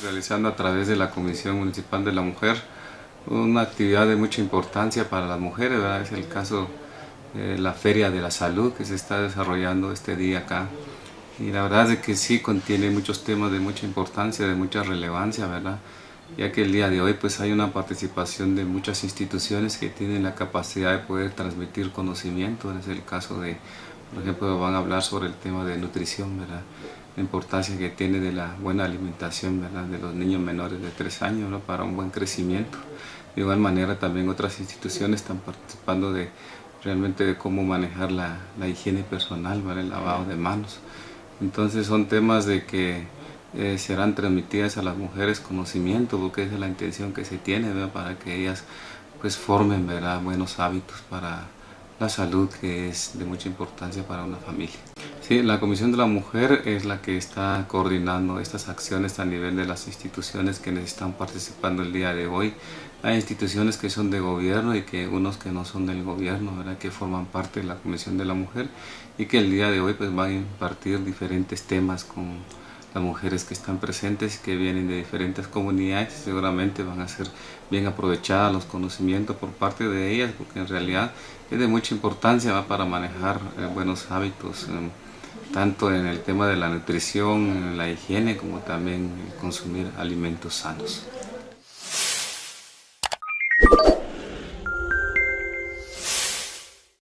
realizando a través de la Comisión Municipal de la Mujer una actividad de mucha importancia para las mujeres, ¿verdad? Es el caso de la Feria de la Salud que se está desarrollando este día acá. Y la verdad es que sí contiene muchos temas de mucha importancia, de mucha relevancia, ¿verdad? Ya que el día de hoy pues hay una participación de muchas instituciones que tienen la capacidad de poder transmitir conocimiento. Es el caso de, por ejemplo, van a hablar sobre el tema de nutrición, ¿verdad? La importancia que tiene de la buena alimentación, ¿verdad? De los niños menores de 3 años, ¿no? Para un buen crecimiento. De igual manera también otras instituciones están participando de realmente de cómo manejar la higiene personal, ¿vale? El lavado de manos. Entonces son temas de que serán transmitidas a las mujeres conocimiento, porque esa es la intención que se tiene, ¿verdad? Para que ellas pues formen, ¿verdad? Buenos hábitos para la salud, que es de mucha importancia para una familia. Sí, la Comisión de la Mujer es la que está coordinando estas acciones a nivel de las instituciones que están participando el día de hoy. Hay instituciones que son de gobierno y que unos que no son del gobierno, ¿verdad? Que forman parte de la Comisión de la Mujer y que el día de hoy pues van a impartir diferentes temas con las mujeres que están presentes, que vienen de diferentes comunidades. Seguramente van a ser bien aprovechadas los conocimientos por parte de ellas, porque en realidad es de mucha importancia, ¿va? Para manejar buenos hábitos, tanto en el tema de la nutrición, en la higiene, como también consumir alimentos sanos.